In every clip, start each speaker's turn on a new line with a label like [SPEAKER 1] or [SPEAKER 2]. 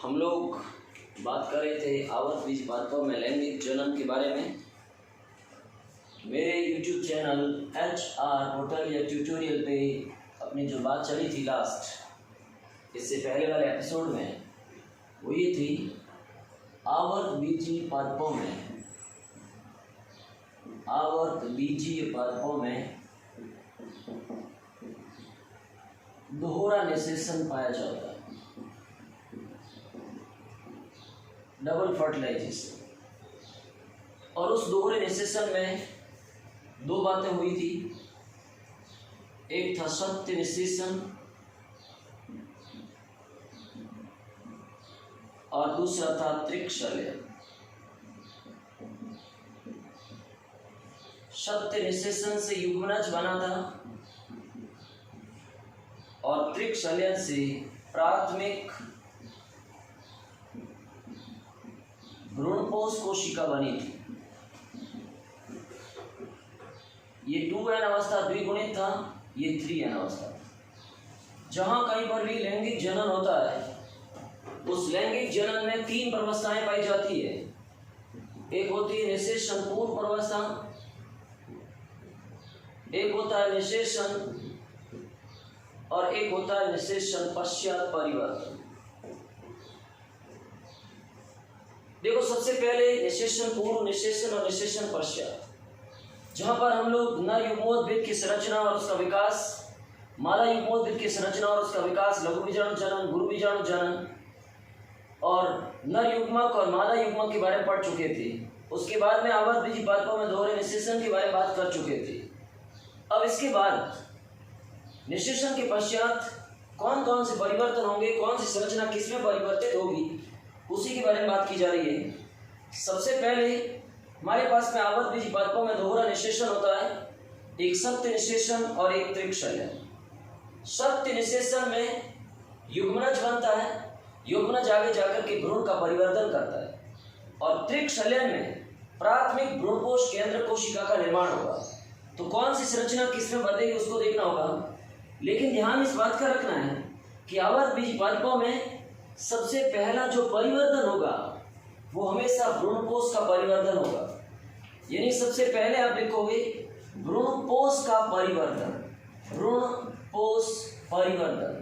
[SPEAKER 1] हम लोग बात कर रहे थे आवर्त बीज पादपों में लैंगिक जनन के बारे में। मेरे YouTube चैनल HR होटल या ट्यूटोरियल पे अपनी जो बात चली थी लास्ट, इससे पहले वाले एपिसोड में, वो ये थी आवर्त बीजीय पादपों में दोहरा निषेचन पाया जाता है, डबल फर्टिलाइजेशन। और उस दोहरे निषेचन में दो बातें हुई थी। एक था सत्य निषेचन और दूसरा था त्रिकशल्यन। सत्य निषेचन से युग्मनज बना था और त्रिकशल्यन से प्राथमिक भ्रूणपोष कोशिका बनी थी। ये 2n अवस्था द्विगुणित था, ये 3n अवस्था। जहां कहीं पर भी लैंगिक जनन होता है, उस लैंगिक जनन में 3 प्रवस्थाएं पाई जाती है। एक होती है निषेचन पूर्व प्रवस्था, एक होता है निषेचन, और एक होता है निषेचन पश्चात परिवर्तन। देखो, सबसे पहले निषेचन पूर्व, निषेचन और निषेचन पश्चात, जहां पर हम लोग नर युग्मोद्भिद की संरचना और उसका विकास, मादा युग्मोद्भिद की संरचना और उसका विकास, लघु बीजाणु जनन, गुरु बीजाणु जनन और नर युग्मक और मादा युग्मक के बारे में पढ़ चुके थे। उसके बाद में आवर्त बीजीय पादपों में दोहरे निषेचन के बारे में बात कर चुके थे। अब इसके बाद निषेचन के पश्चात कौन कौन से परिवर्तन होंगे, कौन सी संरचना किसमें परिवर्तित होगी, उसी के बारे में बात की जा रही है। सबसे पहले हमारे पास में आवर्त बीजीय पादपों में दोहरा निषेचन होता है, एक सत्य निषेचन और एक त्रिकशल्यन। सत्य निषेचन में युग्मनज बनता है, युग्मनज आगे जाकर के भ्रूण का परिवर्तन करता है, और त्रिकशल्यन में प्राथमिक भ्रूणपोष केंद्र कोशिका का निर्माण होगा। तो कौन सी संरचना किसमें बदलेगी उसको देखना होगा, लेकिन ध्यान इस बात का रखना है कि आवर्त बीजीय पादपों में सबसे पहला जो परिवर्तन होगा वो हमेशा भ्रूणपोष का परिवर्तन होगा। यानी सबसे पहले आप लिखोगे भ्रूणपोष का परिवर्तन, भ्रूणपोष परिवर्तन।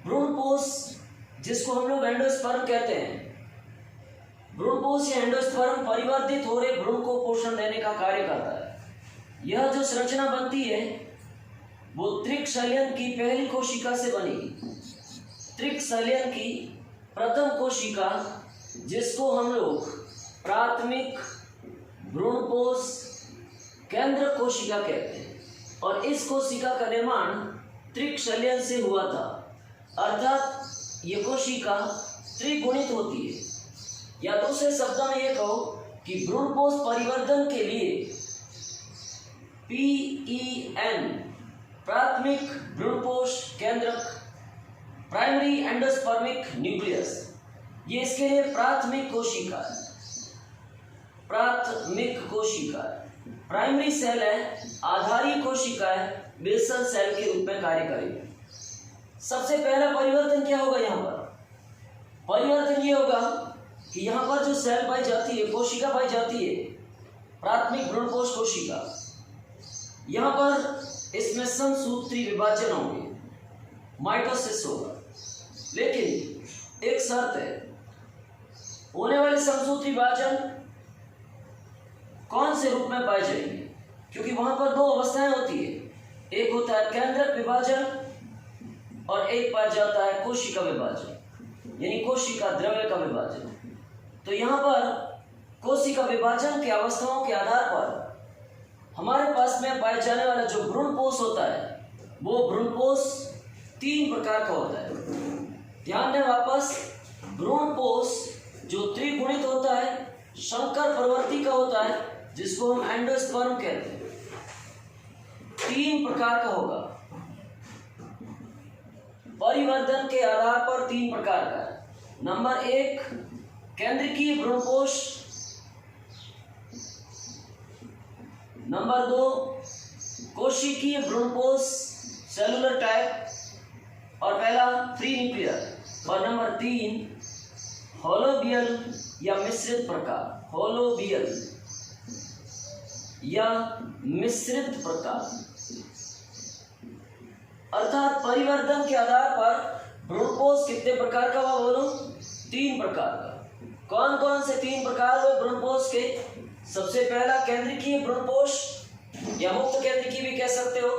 [SPEAKER 1] भ्रूणपोष जिसको हम लोग एंडोस्पर्म कहते हैं, भ्रूणपोष या एंडोस्पर्म परिवर्तित हो रहे भ्रूण को पोषण देने का कार्य करता है। यह जो संरचना बनती है वो त्रिकशल्यन की पहली कोशिका से बनेगी। त्रिकशल्यन की प्रथम कोशिका, जिसको हम लोग प्राथमिक भ्रूणपोष केंद्र कोशिका कहते हैं, और इस कोशिका का निर्माण त्रिकशल्यन से हुआ था। अर्थात ये कोशिका त्रिगुणित होती है, या दूसरे शब्दों में ये कहो कि भ्रूणपोष परिवर्तन के लिए PEN प्राथमिक भ्रूणपोष केंद्रक, प्राइमरी एंडोस्पर्मिक न्यूक्लियस, ये इसके लिए प्राथमिक कोशिका है। प्राथमिक कोशिका है, प्राइमरी सेल है, आधारी कोशिका है, बेसल सेल के रूप में कार्य करेगी। सबसे पहला परिवर्तन क्या होगा यहाँ पर? परिवर्तन ये होगा कि यहाँ पर जो सेल पाई जाती है, कोशिका पाई जाती है, प्राथमिक भ्रूणपोष कोशिका, यहाँ पर इसमें समसूत्री विभाजन होंगे, माइटोसिस होगा। लेकिन एक शर्त है, होने वाले समसूत्री विभाजन कौन से रूप में पाए जाएंगे? क्योंकि वहां पर 2 अवस्थाएं होती है, एक होता है केंद्रक विभाजन और एक पाया जाता है कोशिका विभाजन, यानी कोशिका द्रव्य का विभाजन। तो यहाँ पर कोशिका विभाजन की अवस्थाओं के आधार पर हमारे पास में पाए जाने वाला जो भ्रूणपोष होता है, वो भ्रूणपोष 3 प्रकार का होता है। ध्यान दें वापस, भ्रूणपोष जो त्रिगुणित होता है, संकर प्रवृत्ति का होता है, जिसको हम एंडोस्पर्म कहते हैं, 3 प्रकार का होगा। परिवर्तन के आधार पर 3 प्रकार का है। नंबर 1 केंद्रकीय भ्रूणपोष, नंबर 2 कोशिकीय भ्रूणपोष सेलुलर टाइप, और पहला फ्री न्यूक्लियर, और नंबर 3 होलोबियल या मिश्रित प्रकार, होलोबियल या मिश्रित प्रकार, अर्थात परिवर्तन के आधार पर भ्रूणपोष कितने प्रकार का हुआ बोलो? 3 प्रकार का। कौन कौन से 3 प्रकार हुए भ्रूणपोष के? सबसे पहला केंद्रीय भ्रूणपोष या मुक्त केंद्रीय भी कह सकते हो,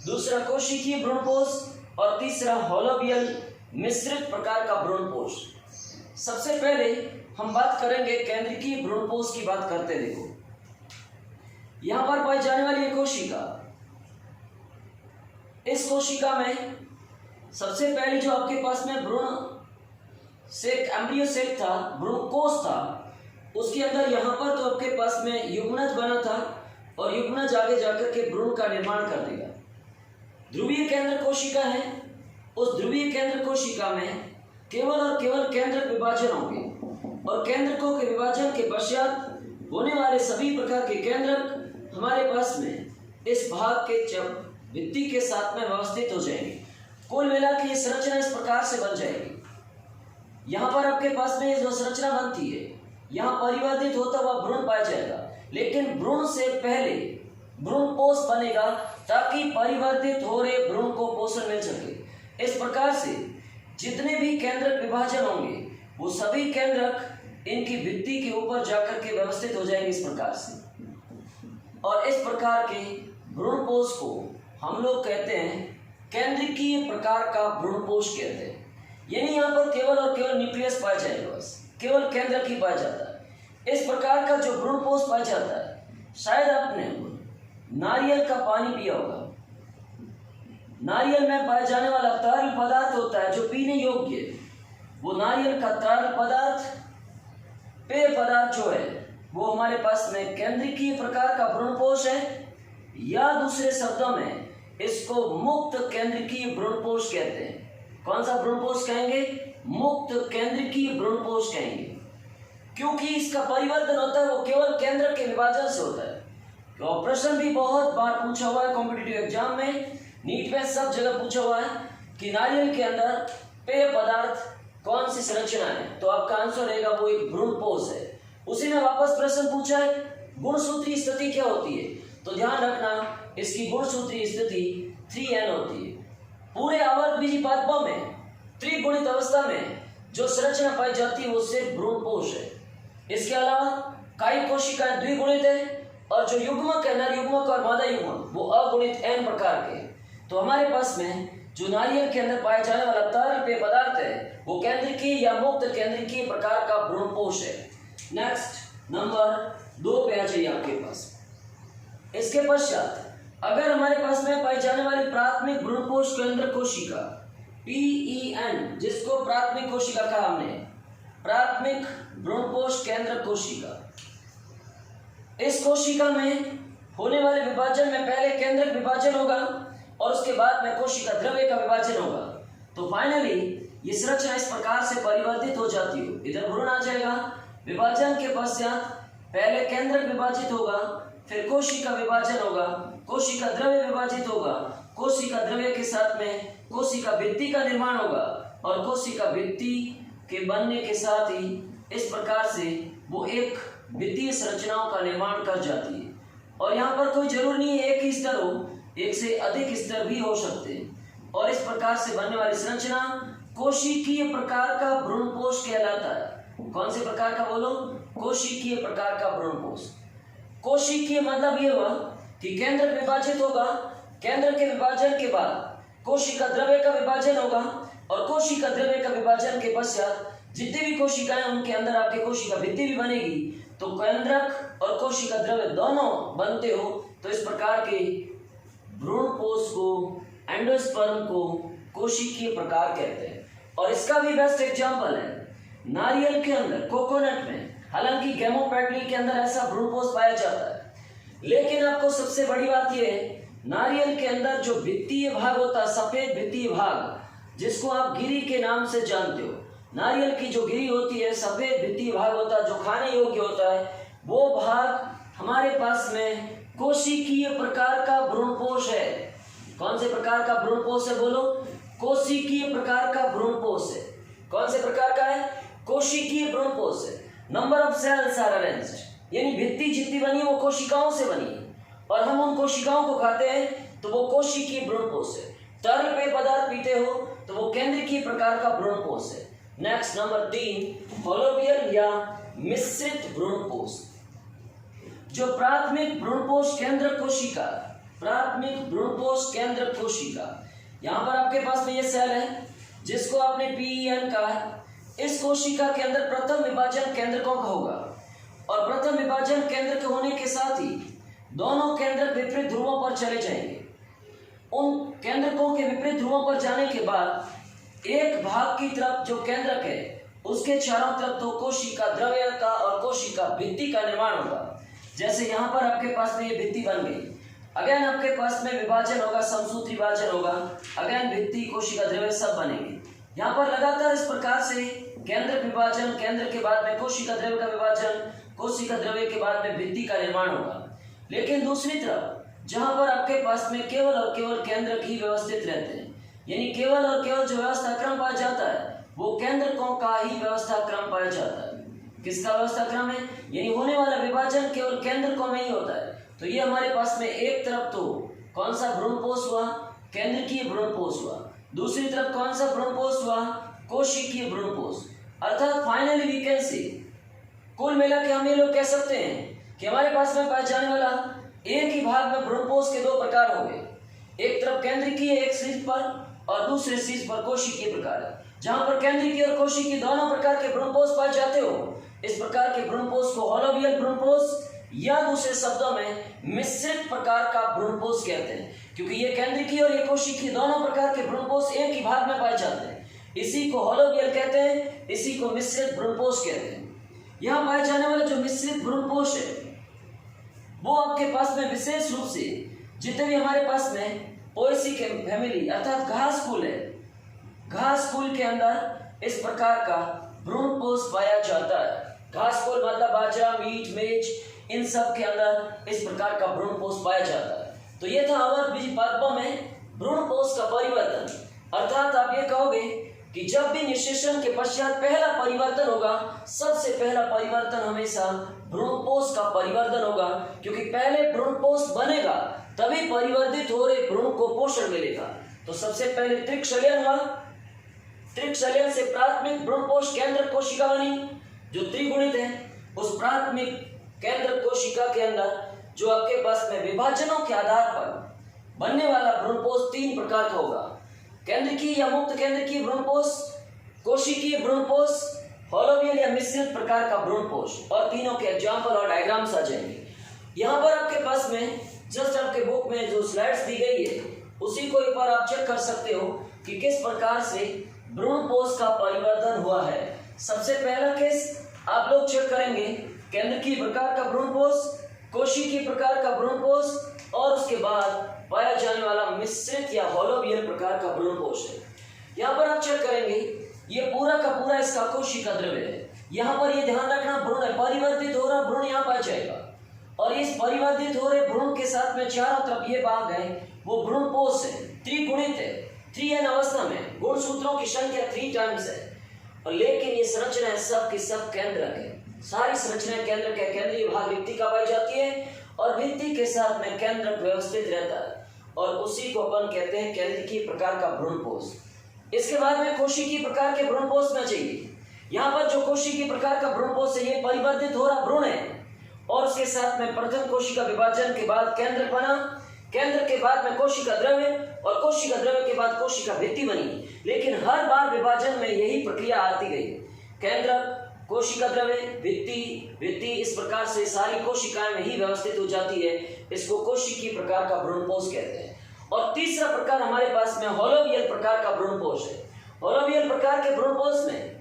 [SPEAKER 1] दूसरा कोशिकीय भ्रूणपोष और तीसरा होलोबियल मिश्रित प्रकार का भ्रूणपोष। सबसे पहले हम बात करेंगे केंद्रीय भ्रूणपोष की बात करते। देखो यहां पर पाई जाने वाली कोशिका, इस कोशिका में सबसे पहले जो आपके पास में भ्रूण सेक, एम्ब्रियो सेक था, भ्रूण कोष था, उसके अंदर यहाँ पर तो आपके पास में युग्मनज बना था और युग्मनज आगे जाकर के भ्रूण का निर्माण कर देगा। ध्रुवीय केंद्र कोशिका है, उस ध्रुवीय केंद्र कोशिका में केवल और केवल केंद्रक विभाजन होंगे और केंद्रकों के विभाजन के पश्चात होने वाले सभी प्रकार के केंद्रक हमारे पास में इस भाग के भित्ति के साथ में व्यवस्थित हो जाएंगे। कुल मिला के ये संरचना इस प्रकार से बन जाएगी। यहाँ पर आपके पास में जो संरचना बनती है, यहाँ परिवर्तित होता हुआ भ्रूण पाया जाएगा, लेकिन भ्रूण से पहले भ्रूणपोष बनेगा ताकि परिवर्तित हो रहे भ्रूण को पोषण मिल सके। इस प्रकार से जितने भी केंद्रक विभाजन होंगे वो सभी केंद्रक इनकी भित्ति के ऊपर जाकर के व्यवस्थित हो जाएंगे इस प्रकार से। और इस प्रकार के भ्रूणपोष को हम लोग कहते हैं केंद्रीय प्रकार का भ्रूणपोष कहते हैं। यानी यहाँ पर केवल और केवल न्यूक्लियस पाया जाएगा, बस केवल केंद्रक ही पाया जाता है। इस प्रकार का जो भ्रूणपोष पाया जाता है, शायद आपने नारियल का पानी पिया होगा। नारियल में पाए जाने वाला तरल पदार्थ होता है जो पीने योग्य है, वो नारियल का तरल पदार्थ, पेय पदार्थ जो है वो हमारे पास में केंद्रीय प्रकार का भ्रूणपोष है, या दूसरे शब्दों में इसको मुक्त केंद्रीय भ्रूणपोष कहते हैं। कौन सा भ्रूणपोष कहेंगे? मुक्त केंद्रीय भ्रूणपोष कहेंगे, क्योंकि इसका परिवर्तन होता है वो केवल केंद्र के विभाजन से होता है। तो प्रश्न भी बहुत बार पूछा हुआ है कॉम्पिटिटिव एग्जाम में, नीट में सब जगह पूछा हुआ है कि नारियल के अंदर पेय पदार्थ कौन सी संरचना है, तो आपका आंसर रहेगा वो एक भ्रूणपोष है। उसी में वापस प्रश्न पूछा है गुणसूत्रीय स्थिति क्या होती है, तो ध्यान रखना इसकी गुणसूत्रीय स्थिति 3n होती है। पूरे आवर्तबीजी पादपों में त्रिगुणित अवस्था में जो संरचना पाई जाती है वो सिर्फ भ्रूणपोष है। इसके अलावा कई कोशिकाएं द्विगुणित है और जो युग्मक है, नर युग्मक और मादा युग्मक, वो अगुणित n प्रकार के। तो हमारे पास में जो नारियल के अंदर पाए जाने वाला तरल पेय पदार्थ है वो केंद्रीय या मुक्त केंद्रीय प्रकार का भ्रूणपोष है। नेक्स्ट नंबर 2 पे आ जाइए आपके पास। इसके पश्चात अगर हमारे पास में पाई जाने वाली प्राथमिक भ्रूणपोष केंद्र कोशिका PEN, जिसको प्राथमिक कोशिका कहा हमने, प्राथमिक भ्रूणपोष केंद्र कोशिका, इस कोशिका में होने वाले विभाजन में पहले केंद्रक विभाजन होगा और उसके बाद में कोशिका द्रव्य का विभाजन होगा। तो फाइनली ये संरचना इस प्रकार से परिवर्तित हो जाती है। इधर भ्रूण आ जाएगा, विभाजन के पश्चात पहले केंद्रक विभाजित होगा, फिर कोशिका विभाजन होगा, कोशिका द्रव्य विभाजित होगा, कोशिका द्रव्य के साथ में कोशिका भित्ति का निर्माण होगा और कोशिका भित्ति के बनने के साथ ही इस प्रकार से वो एक भित्तीय संरचनाओं का निर्माण कर जाती है। और यहाँ पर कोई जरूर नहीं है एक ही स्तर हो, एक से अधिक स्तर भी हो सकते हैं। और इस प्रकार से बनने वाली संरचना कोशिकीय प्रकार का भ्रूणपोष कहलाता है। कौन से प्रकार का बोलो? कोशिकीय प्रकार का भ्रूणपोष। कोशिकीय मतलब ये हुआ कि केंद्र विभाजित होगा, केंद्र के विभाजन के बाद कोशिका द्रव्य का विभाजन होगा और कोशिका द्रव्य का विभाजन के पश्चात जितनी भी कोशिकाएं उनके अंदर आपके कोशिका भित्ति भी बनेगी। तो केंद्रक और कोशिका द्रव्य दोनों बनते हो तो इस प्रकार के भ्रूणपोष को, एंडोस्पर्म को कोशिकीय प्रकार कहते हैं। और इसका भी बेस्ट एग्जाम्पल है नारियल के अंदर, कोकोनट में। हालांकि गेमोपेटली के अंदर ऐसा भ्रूणपोष पाया जाता है, लेकिन आपको सबसे बड़ी बात यह है नारियल के अंदर जो भित्तीय भाग होता है, सफेद भित्तीय भाग, जिसको आप गिरी के नाम से जानते हो, नारियल की जो गिरी होती है, सफेद भित्तीय भाग होता है जो खाने योग्य होता है, वो भाग हमारे पास में कोशिकीय प्रकार का भ्रूणपोष है। कौन से प्रकार का भ्रूणपोष है बोलो? कोशिकीय प्रकार का भ्रूणपोष है। कौन से प्रकार का है? कोशिकीय number of cells are arranged, यानी भित्ति जितनी बनी है वो कोशिकाओं से बनी है, और हम उन कोशिकाओं को खाते हैं तो वो कोशिकीय भ्रूणपोष है। तरल पेय पदार्थ पीते हो तो वो केंद्रकीय प्रकार का भ्रूणपोष है। नेक्स्ट नंबर 3, होलोबियल या मिश्रित भ्रूणपोष। जो प्राथमिक भ्रूणपोष केंद्र कोशिका, प्राथमिक भ्रूणपोष केंद्र कोशिका, यहाँ पर आपके पास में ये सेल है जिसको आपने PEN कहा है। इस कोशिका के अंदर प्रथम विभाजन केंद्रकों का होगा, और प्रथम विभाजन केंद्र के होने के साथ ही दोनों केंद्रक विपरीत ध्रुवों पर चले जाएंगे। उन केंद्रकों के विपरीत ध्रुवों पर जाने के बाद एक भाग की तरफ जो केंद्रक है उसके चारों तरफ तो कोशिका द्रव्य का और कोशिका भित्ति का निर्माण होगा। जैसे यहाँ पर आपके पास में ये भित्ति बन गई, अगेन आपके पास में विभाजन होगा, समसूत्री विभाजन होगा, अगेन भित्ति कोशिका द्रव्य सब बनेंगे। यहाँ पर लगातार इस प्रकार से केंद्र विभाजन, केंद्र के बाद में कोशिका द्रव्य का विभाजन, कोशिका द्रव्य के बाद में भित्ति का निर्माण होगा। लेकिन दूसरी तरफ जहाँ पर आपके पास में केवल और केवल केंद्रक ही व्यवस्थित रहते हैं, यानी केवल और केवल जो व्यवस्था क्रम पाया जाता है वो केंद्रकों का ही व्यवस्था क्रम पाया जाता है। किसका व्यवस्था क्रम है? यानी होने वाला विभाजन केवल केंद्रकों में ही होता है। तो ये हमारे पास में एक तरफ तो कौन सा भ्रूणपोष हुआ? केंद्रकीय भ्रूणपोष हुआ। दूसरी तरफ कौन सा भ्रूणपोष हुआ? कोशिकीय भ्रूणपोष। अर्थात फाइनली वी कैन सी, कुल मिला के हम ये लोग कह सकते हैं कि हमारे पास में पाया जाने वाला एक ही भाग में भ्रूणपोष के दो प्रकार होंगे, एक तरफ केंद्रकीय एक शीर्ष पर और दूसरे शीर्ष पर कोशिकीय प्रकार है। जहां पर केंद्रकीय और कोशिकीय दोनों प्रकार के भ्रूणपोष पाए जाते हो, इस प्रकार के भ्रूणपोष को होलोबियल भ्रूणपोष या दूसरे शब्दों में मिश्रित प्रकार का भ्रूणपोष कहते हैं, क्योंकि ये केंद्रकीय और ये कोशिकीय दोनों प्रकार के भ्रूणपोष एक ही भाग में पाए जाते हैं। इसी को होलोबियल कहते हैं, इसी को मिश्रित भ्रूणपोष कहते हैं। यहाँ पाए जाने वाला जो मिश्रित भ्रूणपोष है वो आपके पास में विशेष रूप से जितने भी हमारे पास में पोएसी के फैमिली अर्थात घास फूल है, घास फूल के अंदर इस प्रकार का भ्रूणपोष पाया जाता है। घास फूल मतलब बाजरा, मीट, मेज, इन सब के अंदर इस प्रकार का भ्रूणपोष पाया जाता है। तो ये था अवर बीज पादपों में भ्रूणपोष का परिवर्तन। अर्थात आप ये कहोगे कि जब भी निषेचन के पश्चात पहला परिवर्तन होगा, सबसे पहला परिवर्तन हमेशा भ्रूणपोष का परिवर्तन होगा, क्योंकि पहले भ्रूणपोष बनेगा तभी परिवर्तित हो रहे भ्रूण को पोषण मिलेगा। तो सबसे पहले त्रिकशल्यन हुआ, त्रिकशल्यन से प्राथमिक भ्रूणपोष केंद्र कोशिका बनी जो त्रिगुणित है। उस प्राथमिक केंद्र कोशिका के अंदर जो आपके पास में विभाजनों के आधार पर बनने वाला भ्रूणपोष तीन प्रकार का होगा, केंद्रकीय या मुक्त केंद्रकीय भ्रूणपोष, कोशिकीय भ्रूणपोष, होलोबियल या मिश्रित प्रकार का भ्रूणपोष। और तीनों के एग्जाम्पल और डायग्राम्स आ जाएंगे। यहाँ पर आपके पास में जस्ट आपके बुक में जो स्लाइड्स दी गई है उसी को एक बार आप चेक कर सकते हो कि किस प्रकार से भ्रूणपोष का परिवर्तन हुआ है। सबसे पहला केस आप लोग चेक करेंगे, केंद्रकीय प्रकार का भ्रूणपोष, कोशिकीय प्रकार का भ्रूणपोष, और उसके बाद पाया जाने वाला मिश्रित या होलोबियल प्रकार का भ्रूणपोष है। यहाँ पर आप चेक करेंगे ये पूरा का पूरा इसका कोशिका द्रव्य है। यहाँ पर ये ध्यान रखना भ्रूण है, परिवर्तित हो रहा भ्रूण यहाँ पाया जाएगा, और इस परिवर्तित हो रहे भ्रूण के साथ में चारों तरफ ये भाग है वो भ्रूणपोष है, त्रिगुणित है, 3n अवस्था में, गुणसूत्रों की संख्या 3 टाइम्स है। और लेकिन ये संरचना है सब की सब केंद्रक है, सारी संरचना केंद्रक है। केंद्रीय भाग भित्ति का पाई जाती है और भित्ति के साथ में केंद्रक व्यवस्थित रहता है, और उसी को अपन कहते हैं केंद्रकीय प्रकार का भ्रूणपोष। इसके बाद में कोशिकीय प्रकार के भ्रूणपोष में चाहिए। यहाँ पर जो कोशिकीय प्रकार का भ्रूणपोष है ये परिवर्तित हो रहा भ्रूण है, और उसके साथ में प्रथम कोशिका विभाजन के बाद केंद्र बना, केंद्र के बाद में कोशिका द्रव्य, और कोशिका द्रव्य के बाद कोशिका भित्ति बनी। लेकिन हर बार विभाजन में यही प्रक्रिया आती गई, केंद्र, कोशिका द्रव्य, भित्ति, भित्ति, इस प्रकार से सारी कोशिकाएं में ही व्यवस्थित हो जाती है। इसको कोशिकीय प्रकार का भ्रूणपोष कहते हैं। और तीसरा प्रकार हमारे पास में होलोबियल प्रकार का भ्रूणपोष है। होलोबियल प्रकार के भ्रूणपोष में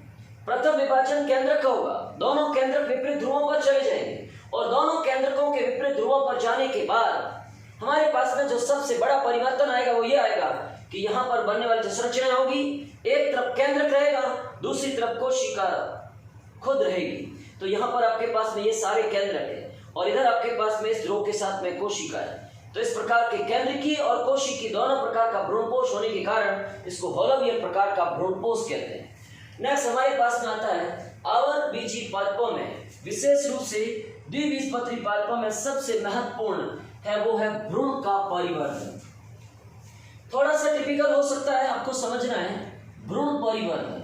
[SPEAKER 1] प्रथम विभाजन केंद्रक का होगा, दोनों केंद्रक विपरीत ध्रुवों पर चले जाएंगे, और दोनों केंद्रकों के विपरीत ध्रुवों पर जाने के बाद हमारे पास में जो सबसे बड़ा परिवर्तन आएगा वो ये आएगा कि यहाँ पर बनने वाली जो संरचना होगी, एक तरफ केंद्रक रहेगा, दूसरी तरफ कोशिका खुद रहेगी। तो यहाँ पर आपके पास में ये सारे केंद्रक है, और इधर आपके पास में इस ध्रुव के साथ में कोशिका है। तो इस प्रकार के केंद्रकीय और कोशिकीय दोनों प्रकार का भ्रूणपोष होने के कारण इसको होलोबियल प्रकार का भ्रूणपोष कहते हैं। नेक्स्ट हमारे पास में आता है आवरबीजी पादपों में विशेष रूप से द्विबीजपत्री पादपों में सबसे महत्वपूर्ण है वो है भ्रूण का परिवर्तन। थोड़ा सा टिपिकल हो सकता है, आपको समझना है। भ्रूण परिवर्तन,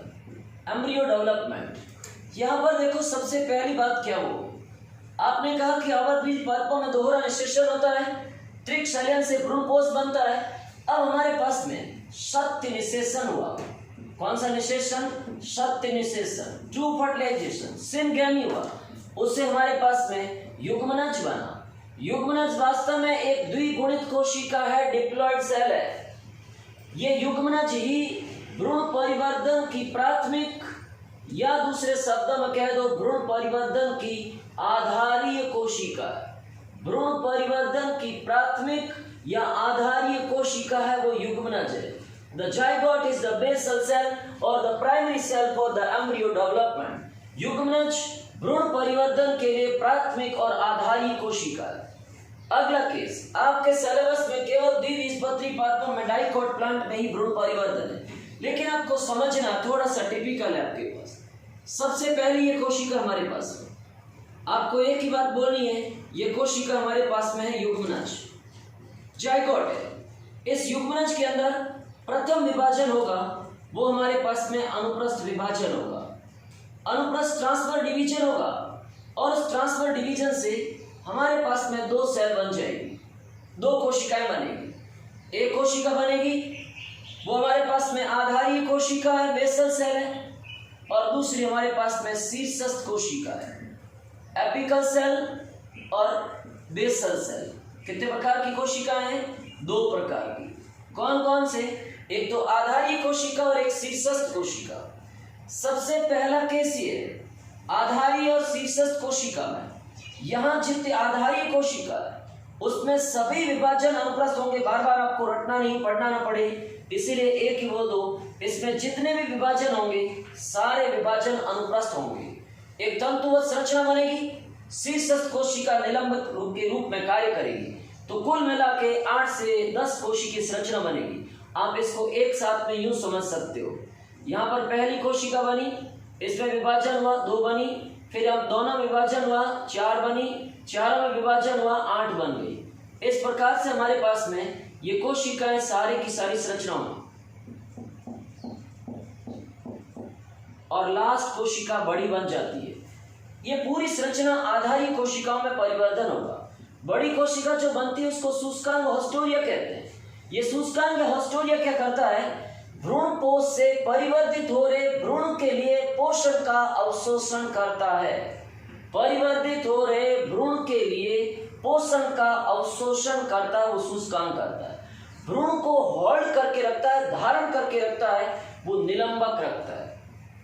[SPEAKER 1] एम्ब्रियो डेवलपमेंट। यहाँ पर देखो सबसे पहली बात क्या हो, आपने कहा कि आवरबीज पादपों में दोहरा निषेचन होता है, त्रिक शल्यन से भ्रूणपोष बनता है। अब हमारे पास में सत्य निषेचन हुआ। कौन सा निषेचन? सत्य निषेचन, ट्रू फर्टिलाइजेशन, सिनगैमी हुआ। उससे हमारे पास में युग्मनज बना। युग्मनज वास्तव में एक द्विगुणित कोशिका है, डिप्लॉइड सेल है। ये युग्मनज ही भ्रूण परिवर्धन की प्राथमिक, या दूसरे शब्दों में कह दो भ्रूण परिवर्धन की आधारीय कोशिका है। भ्रूण परिवर्धन की प्राथमिक या आधारीय कोशिका है वो युग्मनज है। The zygote is the basal cell or the primary cell for the embryo development. युग्मनज भ्रूण परिवर्धन के लिए प्राथमिक और आधारीय कोशिका है। अगला केस, आपके सिलेबस में केवल द्विबीजपत्री पादपों में डाइकोट प्लांट में ही भ्रूण परिवर्धन है, लेकिन आपको समझना थोड़ा सा टिपिकल है आपके पास। सबसे पहली ये कोशिका हमारे पास है, आपको एक ही बात बोलनी है, ये कोशिका हमारे पास में है युग्मनज, जाइगोट है। इस युग्मनज के अंदर प्रथम विभाजन होगा वो हमारे पास में अनुप्रस्थ विभाजन होगा। अनुप्रस्थ ट्रांसफर डिवीजन होगा और उस ट्रांसफर डिवीजन से हमारे पास में दो सेल बन जाएगी, दो कोशिकाएं बनेगी। एक कोशिका बनेगी वो हमारे पास में आधारीय कोशिका है, बेसल सेल है, और दूसरी हमारे पास में शीर्षस्थ कोशिका है, एपिकल सेल और बेसल सेल। कितने प्रकार की कोशिकाएं हैं? दो प्रकार की। कौन कौन से? एक तो आधारीय कोशिका और एक शीर्षस्थ कोशिका। सबसे पहला केस ये आधारीय और शीर्षस्थ कोशिका में, यहाँ जितने आधारीय कोशिका है उसमें सभी विभाजन अनुप्रस्थ होंगे। बार बार आपको रटना नहीं, पढ़ना ना पड़े, इसीलिए एक ही बोल दो, इसमें जितने भी विभाजन होंगे सारे विभाजन अनुप्रस्थ होंगे। एक तंतुवत संरचना बनेगी, शीर्षस्थ कोशिका निलंबित के रूप में कार्य करेगी, तो कुल मिला के 8 से 10 कोशिकीय संरचना बनेगी। आप इसको एक साथ में यूं समझ सकते हो, यहाँ पर पहली कोशिका बनी, इसमें विभाजन हुआ 2 बनी, फिर अब दोनों विभाजन हुआ 4 बनी, चारों में विभाजन हुआ 8 बन गई। इस प्रकार से हमारे पास में ये कोशिकाएं सारी की सारी संरचना होंगी और लास्ट कोशिका बड़ी बन जाती है। ये पूरी संरचना आधारीय कोशिकाओं में परिवर्तन होगा। बड़ी कोशिका जो बनती है उसको शुष्कांग हॉस्टोरिया कहते हैं। ये शुष्कांग हॉस्टोरिया क्या करता है? भ्रूण पोष से परिवर्तित हो रहे भ्रूण के लिए पोषण का अवशोषण करता है। परिवर्तित हो रहे भ्रूण के लिए पोषण का अवशोषण करता है, वो शुष्कांग करता है। भ्रूण को होल्ड करके रखता है, धारण करके रखता है, वो निलंबक रखता है।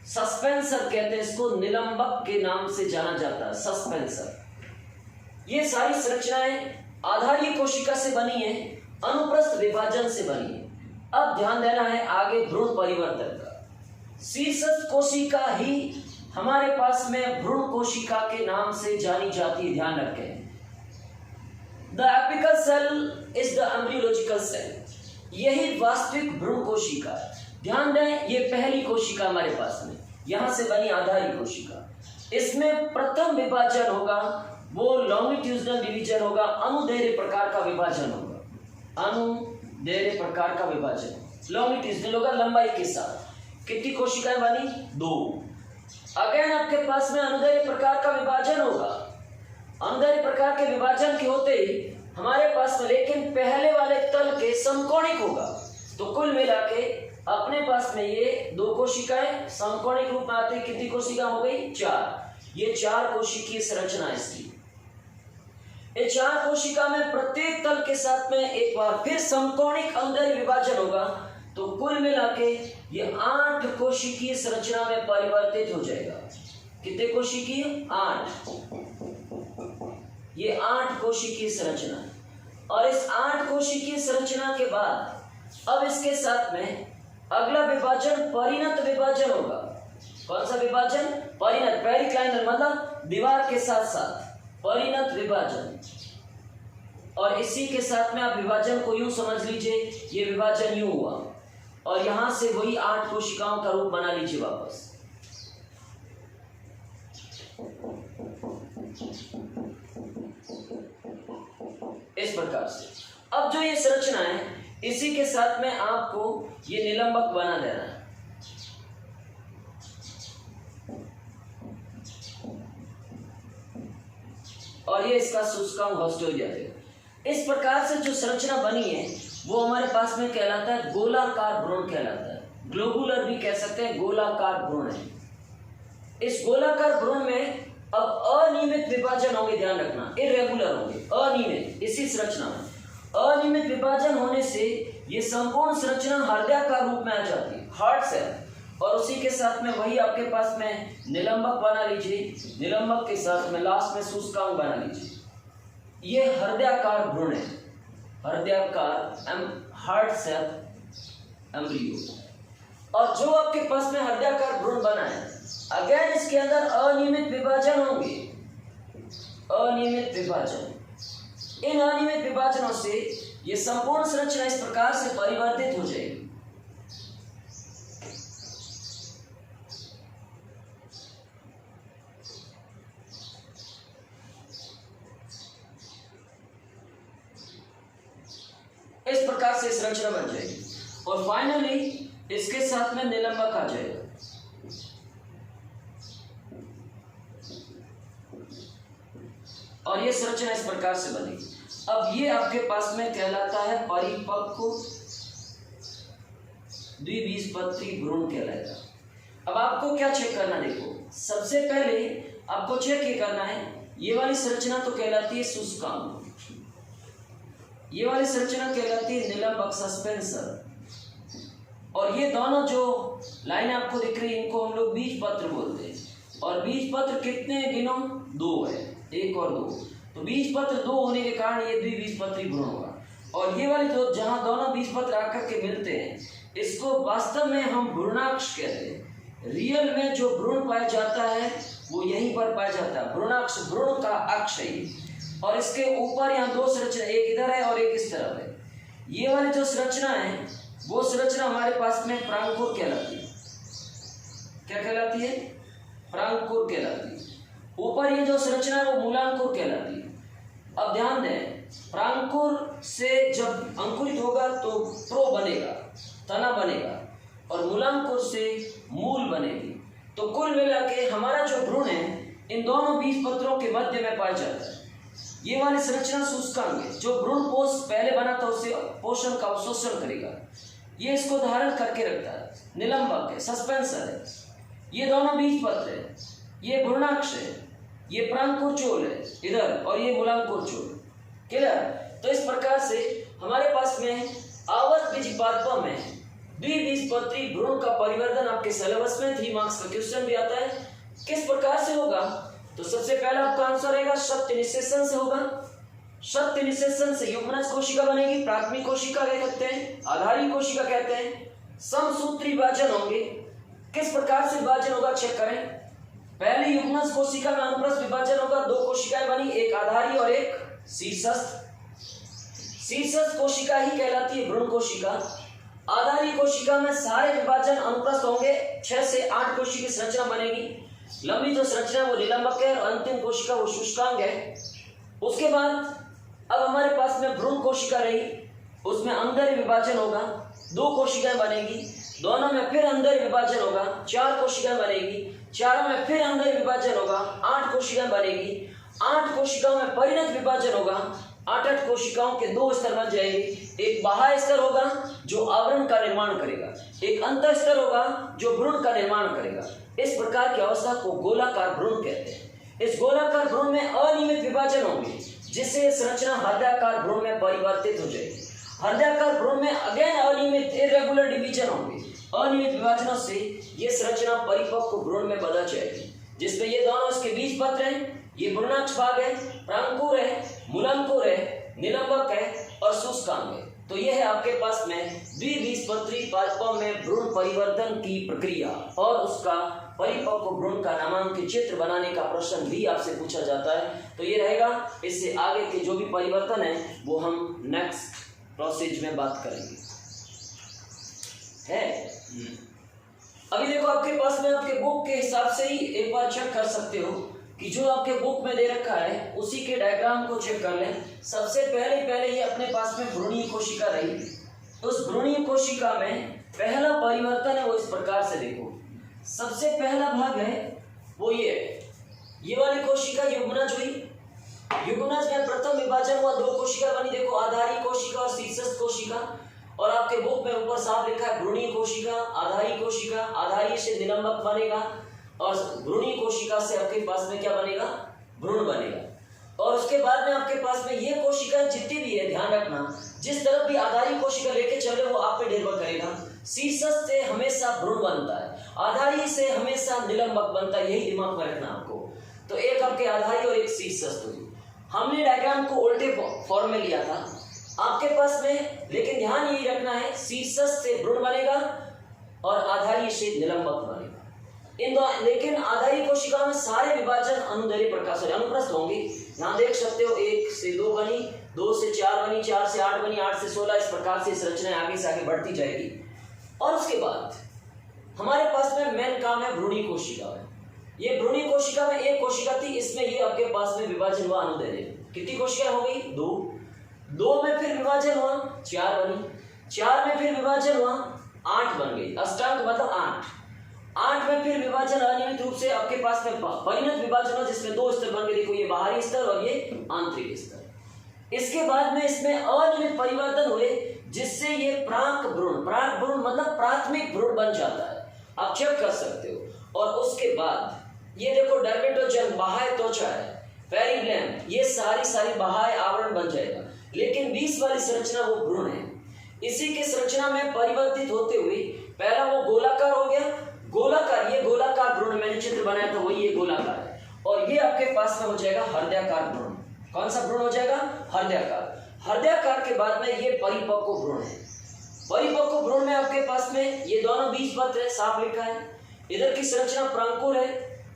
[SPEAKER 1] सस्पेंसर कहते हैं इसको, निलंबक के नाम से जाना जाता है, सस्पेंसर। ये सारी संरचनाएं आधारीय कोशिका से बनी है, अनुप्रस्थ विभाजन से बनी है। अब ध्यान देना है आगे भ्रूण परिवर्तन का। शीर्षस्थ कोशिका ही हमारे पास में भ्रूण कोशिका के नाम से जानी जाती है, ध्यान रखें। The apical cell is the embryological cell, यही वास्तविक भ्रूण कोशिका है। ध्यान दें, ये पहली कोशिका हमारे पास में, यहां से बनी आधारीय कोशिका। इसमें प्रथम विभाजन होगा वो लॉन्गिट्यूडनल डिवीजन होगा, अनुदैर्घ्य प्रकार का विभाजन होगा। अनुदैर्घ्य प्रकार का विभाजन लॉन्गिट्यूडनल होगा, लंबाई के साथ। कितनी कोशिकाएं बनी? 2। अगेन आपके पास में अनुदैर्घ्य प्रकार का विभाजन होगा। अनुदैर्घ्य प्रकार के विभाजन के होते ही हमारे पास में, लेकिन पहले वाले तल के समकोणिक होगा, तो कुल मिला के अपने पास में ये 2 कोशिकाएं समकोणिक रूप में आती। कितनी कोशिका हो गई? 4। ये 4 कोशिकीय संरचना इसकी। ये 4 कोशिका में प्रत्येक तल के साथ में एक बार फिर समकोणिक अनुदैर्घ्य विभाजन होगा, तो कुल मिला के ये 8 कोशिकीय संरचना में परिवर्तित हो जाएगा। कितने कोशिकीय? 8। ये 8 कोशिकीय संरचना, और इस 8 कोशिकीय संरचना के बाद अब इसके साथ में अगला विभाजन परिणत विभाजन होगा। कौन सा विभाजन? परिणत, पेरिक्लाइनल, मतलब दीवार के साथ साथ परिणत विभाजन। और इसी के साथ में आप विभाजन को यूं समझ लीजिए, ये विभाजन यूं हुआ और यहां से वही 8 कोशिकाओं का रूप बना लीजिए वापस। इस प्रकार से। अब जो ये संरचना है इसी के साथ में आपको ये निलंबक बना देना है। और ये इसका सूचकांक ऑस्ट्रेलिया है। इस प्रकार से जो संरचना बनी है वो हमारे पास में कहलाता है गोलाकार भ्रूण कहलाता है। ग्लोबुलर भी कह सकते हैं, गोलाकार भ्रूण है। इस गोलाकार भ्रूण में अब अनियमित विभाजन होंगे, ध्यान रखना, इरेगुलर होंगे, अनियमित। इसी संरचना में अनियमित विभाजन होने से ये संपूर्ण संरचना हृदयाकार रूप में आ जाती है, हार्ट सेल। और उसी के साथ में वही आपके पास में निलंबक बना लीजिए, निलंबक के साथ में लास्ट में सूचकांक बना लीजिए। ये हृदयाकार भ्रूण है, हृदयाकार हार्ट सेल एम्ब्रियो। और जो आपके पास में हृदयाकार भ्रूण बना है, अगेन इसके अंदर अनियमित विभाजन होंगे, अनियमित विभाजन। इन अनियमित विभाजनों से ये संपूर्ण संरचना इस प्रकार से परिवर्तित हो जाएगी। इस प्रकार से संरचना बन जाएगी और फाइनली इसके साथ में निलंबक आ जाएगा। और ये संरचना इस प्रकार से बनेगी। अब ये आपके पास में कहलाता है परिपक्व द्विबीजपत्री भ्रूण कहलाएगा। अब आपको क्या चेक करना, देखो सबसे पहले आपको चेक ये करना है, ये वाली संरचना तो कहलाती है सूचकांक, ये वाली संरचना कहलाती है निलंबक सस्पेंसर। और ये दोनों जो लाइन आपको दिख रही है इनको हम लोग बीजपत्र बोलते हैं। और बीजपत्र कितने गिनो, 2 है, 1 और 2। तो बीजपत्र 2 होने के कारण ये द्विबीजपत्री भ्रूण होगा। और ये वाली जो जहां दोनों बीजपत्र आकर के मिलते हैं इसको वास्तव में हम भ्रूणाक्ष कहते हैं। रियल में जो भ्रूण पाया जाता है वो यहीं पर पाया जाता है, भ्रूणाक्ष, भ्रूण का अक्ष है। और इसके ऊपर यहाँ 2 संरचना, एक इधर है और एक इस तरफ है। ये वाली जो संरचना है वो संरचना हमारे पास में प्रांकुर कहलाती है। क्या कहलाती है? प्रांकुर कहलाती है। ऊपर ये जो संरचना है वो मूलांकुर कहलाती है। अब ध्यान दें, प्रांकुर से जब अंकुरित होगा तो प्रो बनेगा, तना बनेगा, और मूलांकुर से मूल बनेगी। तो कुल मिला के हमारा जो भ्रूण है इन दोनों बीजपत्रों के मध्य में पाया जाता है। ये वाली संरचना सूचकांक है, जो भ्रूण पोष पहले बना था उससे पोषण का अवशोषण करेगा, ये इसको धारण करके रखता है, निलंबक है, सस्पेंसर है। ये दोनों बीजपत्र है, ये भ्रूणाक्ष है, ये प्रांकुर चोल है इधर, और ये मूलांकुर चोल। क्लियर? तो इस प्रकार से हमारे पास में आवर्त बीजपादप में द्विबीजपत्री भ्रूण का परिवर्तन आपके सिलेबस में 3 मार्क्स का क्वेश्चन भी आता है। किस प्रकार से होगा? तो सबसे पहला आपका आंसर रहेगा सत्य निषेचन से होगा। सत्य निषेचन से युग्मनज कोशिका बनेगी, प्राथमिक कोशिका कहते हैं, आधारी कोशिका कहते हैं। समसूत्री विभाजन होंगे। किस प्रकार से विभाजन होगा चेक करें। पहले युग्मनज कोशिका में अनुप्रस्थ विभाजन होगा, 2 कोशिकाएं बनी, एक आधारी और एक शीर्षस्थ। शीर्षस्थ कोशिका ही कहलाती है भ्रूण कोशिका। आधारी कोशिका में सारे विभाजन अनुप्रस्थ होंगे, 6 से 8 कोशिका की संरचना बनेगी। लंबी जो संरचना है वो निलंबक है और अंतिम कोशिका वो शुष्कांग है। उसके बाद अब हमारे पास में भ्रूण कोशिका रही, उसमें अंदर विभाजन होगा, 2 कोशिकाएं बनेगी, दोनों में फिर अंदर विभाजन होगा, 4 कोशिकाएं बनेगी, चारों में फिर अंदर विभाजन होगा, 8 कोशिकाएं बनेगी, 8 कोशिकाओं में परिणत विभाजन होगा, 8 कोशिकाओं के 2 स्तर बन जाएंगे। एक बाह्य स्तर होगा जो आवरण का निर्माण करेगा, एक अंतर स्तर होगा जो भ्रूण का निर्माण करेगा। इस प्रकार की अवस्था को गोलाकार भ्रूण कहते हैं। इस गोलाकार भ्रूण में अनियमित विभाजन होंगे जिससे संरचना हृदयाकार भ्रूण में परिवर्तित हो जाएगी। हृदयाकार भ्रूण में अगेन अनियमित इरेगुलर डिवीजन होंगे। अनियमित विभाजनों से ये संरचना परिपक्व भ्रूण में बदल जाएगी, जिसमें ये दोनों इसके बीजपत्र हैं, ये भ्रूणाक्ष भाग है, प्रांकुर है, मूलांकुर है, निलंबक है और शुष्कांग है। तो यह है आपके पास में द्विबीजपत्री पादपों में भ्रूण परिवर्तन की प्रक्रिया और उसका परिपक्व भ्रूण का नामांकित चित्र बनाने का प्रश्न भी आपसे पूछा जाता है। तो ये रहेगा, इससे आगे के जो भी परिवर्तन है वो हम नेक्स्ट प्रोसेज में बात करेंगे। है अभी देखो आपके पास में आपके बुक के हिसाब से ही एक बार चेक कर सकते हो। कि जो आपके बुक में दे रखा है उसी के डायग्राम को चेक कर लें। सबसे पहले ये अपने पास में भ्रूणीय कोशिका रही। उस भ्रूणीय कोशिका में पहला परिवर्तन है वो इस प्रकार से देखो। सबसे पहला भाग है वो ये वाली कोशिका युग्मनज हुई। युग्मनज में प्रथम विभाजन हुआ, 2 कोशिका बनी। देखो आधारी कोशिका और शीर्षस्थ कोशिका। और आपके बुक में ऊपर साफ लिखा है भ्रूणीय कोशिका, आधारी कोशिका, आधारी से निलंबक बनेगा और भ्रूणीय कोशिका से आपके पास में क्या बनेगा, भ्रूण बनेगा। और उसके बाद में आपके पास में ये कोशिका जितनी भी है, ध्यान रखना, जिस तरफ भी आधारी कोशिका लेके चले वो आप पे निर्भर करेगा। शीर्षस्थ से हमेशा भ्रूण बनता है, आधारी से हमेशा निलंबक बनता है, यही दिमाग में रखना आपको। तो एक आपके आधारी और एक शीर्षस्थ हुई। हमने डायग्राम को उल्टे फॉर्म में लिया था आपके पास में, लेकिन ध्यान यही रखना है शीर्षस्थ से भ्रूण बनेगा और आधारी से निलंबक बनेगा। लेकिन आधारी कोशिका में सारे विभाजन अनुदैर्घ्य प्रकार से अनुप्रस्थ होंगे। यहाँ देख सकते हो 1 से 2 बनी, 2 से 4 बनी, 4 से 8 बनी, 8 से 16, इस प्रकार से इस रचना आगे से आगे बढ़ती जाएगी। और उसके बाद हमारे पास में मेन काम है भ्रूणीय कोशिका में। ये भ्रूणीय कोशिका में एक कोशिका थी, इसमें ये आपके पास में विभाजन हुआ अनुदैर्घ्य। कितनी कोशिका हो गई, 2 में फिर विभाजन हुआ 4 बनी, 4 में फिर विभाजन हुआ 8 बन गई, अष्टांग मतलब 8 में फिर विभाजन अनियमित रूप से आपके पास में परिणत विभाजन हुआ जिसमें 2 स्तर बन गए। देखो ये बाहरी स्तर और ये आंतरिक स्तर। इसके बाद में इसमें अनियमित परिवर्तन हुए जिससे ये प्राक भ्रूण मतलब प्राथमिक भ्रूण बन जाता है, आप चेक कर सकते हो। और उसके बाद ये देखो डर्मेटोजन बाह्य त्वचा है, पेरिग्लैम, ये सारी बाह्य आवरण बन जाएगा। लेकिन 20 वाली संरचना वो भ्रूण है। इसी के संरचना में परिवर्तित होते हुए पहला वो गोलाकार हो गया, गोलाकार, ये गोलाकार भ्रूण मैंने चित्र बनाया था वही ये गोलाकार है। और ये आपके पास में हो जाएगा हृदयाकार भ्रूण। कौन सा भ्रूण हो जाएगा, हृदयाकार। हृदयाकार के बाद में ये परिपक्व भ्रूण है। परिपक्व भ्रूण में आपके पास में ये दोनों बीजपत्र है, साफ लिखा है। इधर की संरचना प्रांकुर है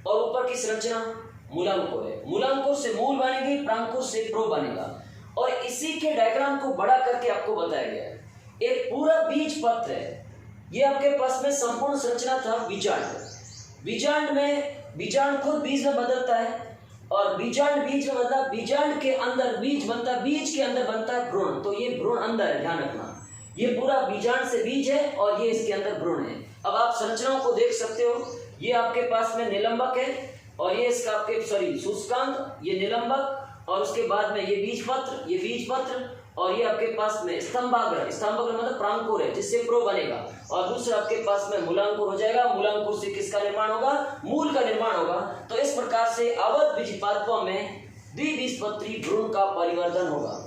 [SPEAKER 1] और ऊपर की संरचना मूलांकुर है। मूलांकुर से मूल बनेगी, प्रांकुर से प्रो बनेगा। और इसी के डायग्राम को बड़ा करके आपको बताया गया है। एक पूरा बीज पत्र है, ये आपके पास में संपूर्ण संरचना था बीजांड। बीजांड खुद बीज में बदलता है और बीजांड बीज में मतलब बीजांड के अंदर बीज बनता है, बीज के अंदर बनता है भ्रूण। तो ये भ्रूण अंदर है, ध्यान रखना। ये पूरा बीजांड से बीज है और ये इसके अंदर भ्रूण है। अब आप संरचनाओं को देख सकते हो, ये आपके पास में निलंबक है और ये इसका आपके शुष्कांग, ये निलंबक, और उसके बाद में ये बीजपत्र और ये आपके पास में स्तंभाग्र मतलब प्रांकुर है जिससे प्रो बनेगा। और दूसरा आपके पास में मूलांकुर हो जाएगा। मूलांकुर से किसका निर्माण होगा, मूल का निर्माण होगा। तो इस प्रकार से अवध बीजपादपों में द्विबीजपत्री भ्रूण का परिवर्धन होगा।